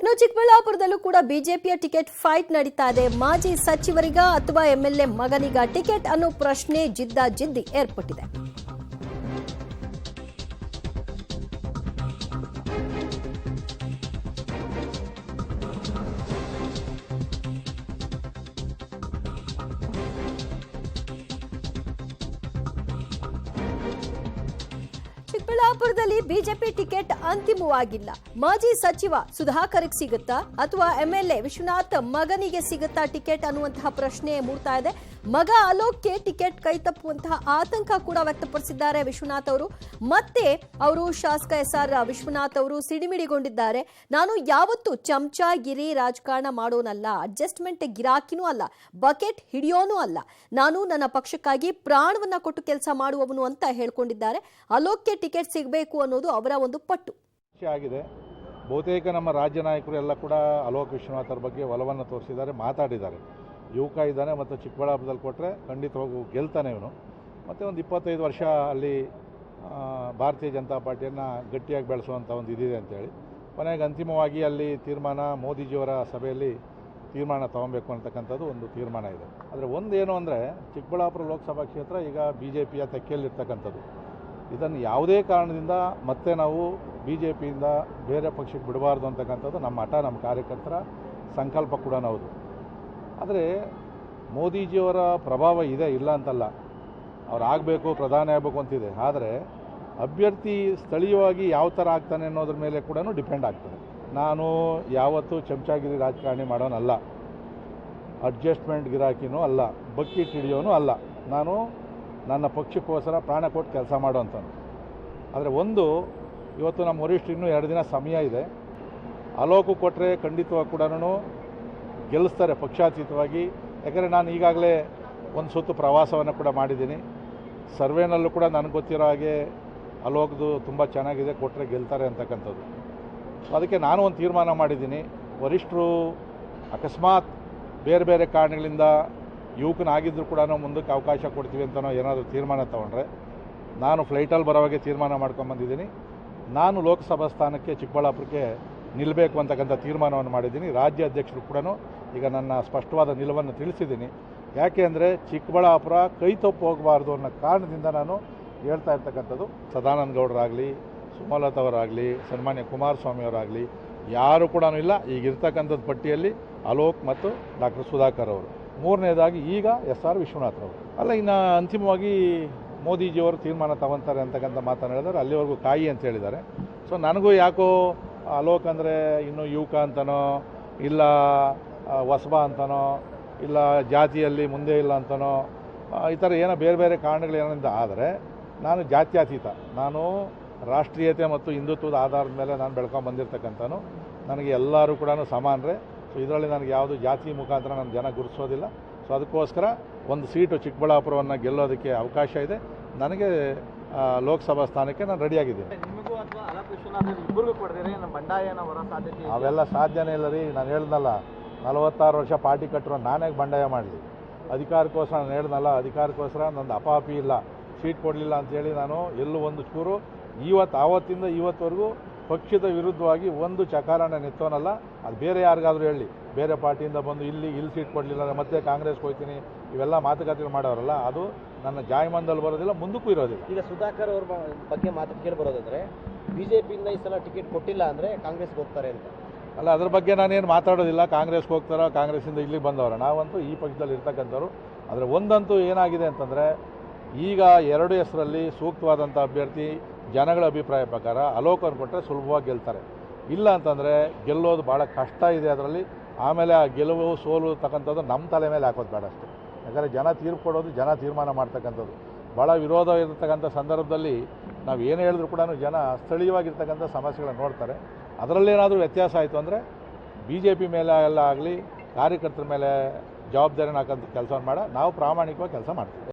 ಇನ್ನು ಚಿಕ್ಕಬಳ್ಳಾಪುರದಲ್ಲೂ ಕೂಡ ಬಿಜೆಪಿಯ ಟಿಕೆಟ್ ಫೈಟ್ ನಡೀತಾ ಇದೆ. ಮಾಜಿ ಸಚಿವರಿಗ ಅಥವಾ ಎಂಎಲ್ಎ ಮಗನಿಗ ಟಿಕೆಟ್ ಅನ್ನೋ ಪ್ರಶ್ನೆ ಜಿದ್ದಾಜಿದ್ದಿ ಏರ್ಪಟ್ಟಿದೆ. ಚಿಕ್ಕಬಳ್ಳಾಪುರದಲ್ಲಿ ಬಿಜೆಪಿ ಟಿಕೆಟ್ ಅಂತಿಮವಾಗಿಲ್ಲ. ಮಾಜಿ ಸಚಿವ ಸುಧಾಕರ್ಗೆ ಸಿಗುತ್ತಾ ಅಥವಾ ಎಂಎಲ್ಎ ವಿಶ್ವನಾಥ್ ಮಗನಿಗೆ ಸಿಗುತ್ತಾ ಟಿಕೆಟ್ ಅನ್ನುವಂತಹ ಪ್ರಶ್ನೆ ಮೂಡ್ತಾ ಇದೆ. ಮಗ ಅಲೋಕ್ಗೆ ಟಿಕೆಟ್ ಕೈತಪ್ಪುವಂತಹ ಆತಂಕ ಕೂಡ ವ್ಯಕ್ತಪಡಿಸಿದ್ದಾರೆ ವಿಶ್ವನಾಥ್ ಅವರು. ಮತ್ತೆ ಅವರು ಶಾಸಕ ಎಸ್ಆರ್ ವಿಶ್ವನಾಥ್ ಅವರು ಸಿಡಿಮಿಡಿಗೊಂಡಿದ್ದಾರೆ. ನಾನು ಯಾವತ್ತೂ ಚಮಚಾಗಿರಿ ರಾಜಕಾರಣ ಮಾಡೋನಲ್ಲ, ಅಡ್ಜಸ್ಟ್ಮೆಂಟ್ ಗಿರಾಕಿನೂ ಅಲ್ಲ, ಬಕೆಟ್ ಹಿಡಿಯೋನೂ ಅಲ್ಲ. ನಾನು ನನ್ನ ಪಕ್ಷಕ್ಕಾಗಿ ಪ್ರಾಣವನ್ನ ಕೊಟ್ಟು ಕೆಲಸ ಮಾಡುವವನು ಅಂತ ಹೇಳ್ಕೊಂಡಿದ್ದಾರೆ. ಅಲೋಕ್ಗೆ ಟಿಕೆಟ್ ಸಿಗಬೇಕು ಅನ್ನೋದು ಅವರ ಒಂದು ಪಟ್ಟು ಆಗಿದೆ. ಬಹುತೇಕ ನಮ್ಮ ರಾಜ್ಯ ನಾಯಕರು ಎಲ್ಲ ಕೂಡ ಅಲೋಕ್ ವಿಶ್ವನಾಥ್ ಅವರ ಬಗ್ಗೆ ಒಲವನ್ನು ತೋರಿಸಿದ್ದಾರೆ, ಮಾತಾಡಿದ್ದಾರೆ. ಯುವಕ ಇದ್ದಾನೆ ಮತ್ತು ಚಿಕ್ಕಬಳ್ಳಾಪುರದಲ್ಲಿ ಕೊಟ್ಟರೆ ಖಂಡಿತವಾಗೂ ಗೆಲ್ತಾನೆ ಇವನು. ಮತ್ತು ಒಂದು 25 ವರ್ಷ ಅಲ್ಲಿ ಭಾರತೀಯ ಜನತಾ ಪಾರ್ಟಿಯನ್ನು ಗಟ್ಟಿಯಾಗಿ ಬೆಳೆಸುವಂಥ ಒಂದು ಇದಿದೆ ಅಂತೇಳಿ ಕೊನೆಗೆ ಅಂತಿಮವಾಗಿ ಅಲ್ಲಿ ತೀರ್ಮಾನ ಮೋದಿಜಿಯವರ ಸಭೆಯಲ್ಲಿ ತೀರ್ಮಾನ ತೊಗೊಬೇಕು ಅಂತಕ್ಕಂಥದ್ದು ಒಂದು ತೀರ್ಮಾನ ಇದೆ. ಆದರೆ ಒಂದೇನು ಅಂದರೆ ಚಿಕ್ಕಬಳ್ಳಾಪುರ ಲೋಕಸಭಾ ಕ್ಷೇತ್ರ ಈಗ BJPಯ ತೆಕ್ಕೆಯಲ್ಲಿರ್ತಕ್ಕಂಥದ್ದು. ಇದನ್ನು ಯಾವುದೇ ಕಾರಣದಿಂದ ಮತ್ತೆ ನಾವು BJPಯಿಂದ ಬೇರೆ ಪಕ್ಷಕ್ಕೆ ಬಿಡಬಾರ್ದು ಅಂತಕ್ಕಂಥದ್ದು ನಮ್ಮ ಹಠ, ನಮ್ಮ ಕಾರ್ಯಕರ್ತರ ಸಂಕಲ್ಪ ಕೂಡ ಹೌದು. ಆದರೆ ಮೋದಿಜಿಯವರ ಪ್ರಭಾವ ಇದೆ, ಇಲ್ಲ ಅಂತಲ್ಲ, ಅವ್ರು ಆಗಬೇಕು, ಪ್ರಧಾನಿ ಆಗಬೇಕು ಅಂತಿದೆ. ಆದರೆ ಅಭ್ಯರ್ಥಿ ಸ್ಥಳೀಯವಾಗಿ ಯಾವ ಥರ ಆಗ್ತಾನೆ ಅನ್ನೋದ್ರ ಮೇಲೆ ಕೂಡ ಡಿಪೆಂಡ್ ಆಗ್ತದೆ. ನಾನು ಯಾವತ್ತೂ ಚಮಚಾಗಿರಿ ರಾಜಕಾರಣಿ ಮಾಡೋನಲ್ಲ, ಅಡ್ಜಸ್ಟ್ಮೆಂಟ್ ಗಿರಾಕಿನೂ ಅಲ್ಲ, ಬಕೆಟ್ ಹಿಡಿಯೋನೂ ಅಲ್ಲ. ನಾನು ನನ್ನ ಪಕ್ಷಕ್ಕೋಸ್ಕರ ಪ್ರಾಣ ಕೊಟ್ಟು ಕೆಲಸ ಮಾಡೋವಂಥದ್ದು. ಆದರೆ ಒಂದು ಇವತ್ತು ನಮ್ಮ ವರಿಷ್ಠರು ಇನ್ನೂ 2 ದಿನ ಸಮಯ ಇದೆ. ಅಲೋಕು ಕೊಟ್ಟರೆ ಖಂಡಿತವಾಗಿ ಕೂಡ ಗೆಲ್ಲಿಸ್ತಾರೆ ಪಕ್ಷಾತೀತವಾಗಿ. ಯಾಕಂದರೆ ನಾನು ಈಗಾಗಲೇ ಒಂದು ಸುತ್ತು ಪ್ರವಾಸವನ್ನು ಕೂಡ ಮಾಡಿದ್ದೀನಿ. ಸರ್ವೇನಲ್ಲೂ ಕೂಡ ನನಗೆ ಗೊತ್ತಿರೋ ಹಾಗೆ ಅಲೋಕ್ದು ತುಂಬ ಚೆನ್ನಾಗಿದೆ, ಕೊಟ್ಟರೆ ಗೆಲ್ತಾರೆ ಅಂತಕ್ಕಂಥದ್ದು. ಅದಕ್ಕೆ ನಾನು ಒಂದು ತೀರ್ಮಾನ ಮಾಡಿದ್ದೀನಿ. ವರಿಷ್ಠರು ಅಕಸ್ಮಾತ್ ಬೇರೆ ಬೇರೆ ಕಾರಣಗಳಿಂದ ಯುವಕನಾಗಿದ್ದರೂ ಕೂಡ ಮುಂದಕ್ಕೆ ಅವಕಾಶ ಕೊಡ್ತೀವಿ ಅಂತನೋ ಏನಾದರೂ ತೀರ್ಮಾನ ತೊಗೊಂಡ್ರೆ ನಾನು ಫ್ಲೈಟಲ್ಲಿ ಬರೋವಾಗೆ ತೀರ್ಮಾನ ಮಾಡ್ಕೊಂಬಂದಿದ್ದೀನಿ. ನಾನು ಲೋಕಸಭಾ ಸ್ಥಾನಕ್ಕೆ ಚಿಕ್ಕಬಳ್ಳಾಪುರಕ್ಕೆ ನಿಲ್ಲಬೇಕು ಅಂತಕ್ಕಂಥ ತೀರ್ಮಾನವನ್ನು ಮಾಡಿದ್ದೀನಿ. ರಾಜ್ಯ ಅಧ್ಯಕ್ಷರು ಕೂಡ ಈಗ ನನ್ನ ಸ್ಪಷ್ಟವಾದ ನಿಲುವನ್ನು ತಿಳಿಸಿದ್ದೀನಿ. ಯಾಕೆ ಅಂದರೆ ಚಿಕ್ಕಬಳ್ಳಾಪುರ ಕೈ ತಪ್ಪು ಹೋಗಬಾರ್ದು ಅನ್ನೋ ಕಾರಣದಿಂದ ನಾನು ಹೇಳ್ತಾ ಇರ್ತಕ್ಕಂಥದ್ದು. ಸದಾನಂದ ಗೌಡರಾಗಲಿ, ಸುಮಲತಾ ಅವರಾಗಲಿ, ಸನ್ಮಾನ್ಯ ಕುಮಾರಸ್ವಾಮಿ ಅವರಾಗಲಿ ಯಾರು ಕೂಡ ಇಲ್ಲ ಈಗಿರ್ತಕ್ಕಂಥದ್ದು ಪಟ್ಟಿಯಲ್ಲಿ ಅಲೋಕ್ ಮತ್ತು ಡಾಕ್ಟರ್ ಸುಧಾಕರ್ ಅವರು. ಮೂರನೇದಾಗಿ ಈಗ SR ವಿಶ್ವನಾಥ್ ಅವರು. ಅಲ್ಲ, ಇನ್ನು ಅಂತಿಮವಾಗಿ ಮೋದಿಜಿಯವರು ತೀರ್ಮಾನ ತಗೊತಾರೆ ಅಂತಕ್ಕಂಥ ಮಾತನ್ನು ಹೇಳಿದ್ದಾರೆ. ಅಲ್ಲಿವರೆಗೂ ಕಾಯಿ ಅಂತ ಹೇಳಿದ್ದಾರೆ. ಸೊ ನನಗೂ ಯಾಕೋ ಅಲೋಕ್ ಅಂದರೆ ಇನ್ನೂ ಯುವಕ ಅಂತನೋ, ಇಲ್ಲ ಹೊಸಬ ಅಂತನೋ, ಇಲ್ಲ ಜಾತಿಯಲ್ಲಿ ಮುಂದೆ ಇಲ್ಲ ಅಂತನೋ, ಈ ಥರ ಏನೋ ಬೇರೆ ಬೇರೆ ಕಾರಣಗಳೇನಿಂದ. ಆದರೆ ನಾನು ಜಾತ್ಯತೀತ, ನಾನು ರಾಷ್ಟ್ರೀಯತೆ ಮತ್ತು ಹಿಂದುತ್ವದ ಆಧಾರದ ಮೇಲೆ ನಾನು ಬೆಳ್ಕೊಂಬಂದಿರ್ತಕ್ಕಂಥನು. ನನಗೆ ಎಲ್ಲರೂ ಕೂಡ ಸಮಾನರೇ. ಸೊ ಇದರಲ್ಲಿ ನನಗೆ ಯಾವುದು ಜಾತಿ ಮುಖಾಂತರ ನನ್ನ ಜನ ಗುರುತಿಸೋದಿಲ್ಲ. ಸೊ ಅದಕ್ಕೋಸ್ಕರ ಒಂದು ಸೀಟು ಚಿಕ್ಕಬಳ್ಳಾಪುರವನ್ನು ಗೆಲ್ಲೋದಕ್ಕೆ ಅವಕಾಶ ಇದೆ. ನನಗೆ ಲೋಕಸಭಾ ಸ್ಥಾನಕ್ಕೆ ನಾನು ರೆಡಿಯಾಗಿದ್ದೀನಿ. ಅವೆಲ್ಲ ಸಾಧ್ಯನೇ ಇಲ್ಲ ರೀ. ನಾನು ಹೇಳ್ದಲ್ಲ, 46 ವರ್ಷ ಪಾರ್ಟಿ ಕಟ್ಟರು ನಾನೇ ಬಂಡಾಯ ಮಾಡಲಿ. ಅಧಿಕಾರಕ್ಕೋಸ್ಕರ ನಾನು ಹೇಳ್ದಲ್ಲ, ಅಧಿಕಾರಕ್ಕೋಸ್ಕರ ನಂದು ಅಪಾಪಿ ಇಲ್ಲ, ಸೀಟ್ ಕೊಡಲಿಲ್ಲ ಅಂತೇಳಿ ನಾನು ಎಲ್ಲೂ ಒಂದು ಚೂರು ಆವತ್ತಿಂದ ಇವತ್ತವರೆಗೂ ಪಕ್ಷದ ವಿರುದ್ಧವಾಗಿ ಒಂದು ಚಕಾರನ ನಿಂತೋನಲ್ಲ. ಅದು ಬೇರೆ ಯಾರಿಗಾದರೂ ಹೇಳಿ, ಬೇರೆ ಪಾರ್ಟಿಯಿಂದ ಬಂದು ಇಲ್ಲಿ ಸೀಟ್ ಕೊಡಲಿಲ್ಲ ಮತ್ತೆ ಕಾಂಗ್ರೆಸ್ಗೆ ಹೋಗ್ತೀನಿ ಇವೆಲ್ಲ ಮಾತುಕತೆ ಮಾಡೋರಲ್ಲ, ಅದು ನನ್ನ ಜಾಯಮಾನದಲ್ಲಿ ಬರೋದಿಲ್ಲ, ಮುಂದಕ್ಕೂ ಇರೋದಿಲ್ಲ. ಈಗ ಸುಧಾಕರ್ ಅವ್ರ ಬಗ್ಗೆ ಮಾತು ಕೇಳಿ ಬರೋದಂದರೆ BJPಯಿಂದ ಈ ಸಲ ಟಿಕೆಟ್ ಕೊಟ್ಟಿಲ್ಲ ಅಂದರೆ ಕಾಂಗ್ರೆಸ್ಗೆ ಹೋಗ್ತಾರೆ ಅಂತ. ಅಲ್ಲ, ಅದ್ರ ಬಗ್ಗೆ ನಾನೇನು ಮಾತಾಡೋದಿಲ್ಲ. ಕಾಂಗ್ರೆಸ್ಗೆ ಹೋಗ್ತಾರೋ, ಕಾಂಗ್ರೆಸ್ಸಿಂದ ಇಲ್ಲಿಗೆ ಬಂದವರು, ನಾವಂತೂ ಈ ಪಕ್ಷದಲ್ಲಿ ಇರ್ತಕ್ಕಂಥವ್ರು. ಆದರೆ ಒಂದಂತೂ ಏನಾಗಿದೆ ಅಂತಂದರೆ ಈಗ 2 ಹೆಸರಲ್ಲಿ ಸೂಕ್ತವಾದಂಥ ಅಭ್ಯರ್ಥಿ ಜನಗಳ ಅಭಿಪ್ರಾಯ ಪ್ರಕಾರ ಅಲೋಕನ್ನು ಕೊಟ್ಟರೆ ಸುಲಭವಾಗಿ ಗೆಲ್ತಾರೆ. ಇಲ್ಲ ಅಂತಂದರೆ ಗೆಲ್ಲೋದು ಭಾಳ ಕಷ್ಟ ಇದೆ ಅದರಲ್ಲಿ. ಆಮೇಲೆ ಆ ಗೆಲುವು ಸೋಲು ತಕ್ಕಂಥದ್ದು ನಮ್ಮ ತಲೆ ಮೇಲೆ ಹಾಕೋದು ಬೇಡ ಅಷ್ಟೇ. ಯಾಕಂದರೆ ಜನ ತೀರ್ಪು ಕೊಡೋದು, ಜನ ತೀರ್ಮಾನ ಮಾಡ್ತಕ್ಕಂಥದ್ದು. ಭಾಳ ವಿರೋಧ ಇರತಕ್ಕಂಥ ಸಂದರ್ಭದಲ್ಲಿ ನಾವು ಏನು ಹೇಳಿದ್ರು ಕೂಡ ಜನ ಸ್ಥಳೀಯವಾಗಿರ್ತಕ್ಕಂಥ ಸಮಸ್ಯೆಗಳನ್ನು ನೋಡ್ತಾರೆ. ಅದರಲ್ಲೇನಾದರೂ ವ್ಯತ್ಯಾಸ ಆಯಿತು ಅಂದರೆ BJP ಮೇಲೆ ಎಲ್ಲ ಆಗಲಿ ಕಾರ್ಯಕರ್ತರ ಮೇಲೆ ಜವಾಬ್ದಾರಿನ ಹಾಕೋಂಥ ಕೆಲಸವನ್ನು ನಾವು ಪ್ರಾಮಾಣಿಕವಾಗಿ ಕೆಲಸ ಮಾಡ್ತೀವಿ.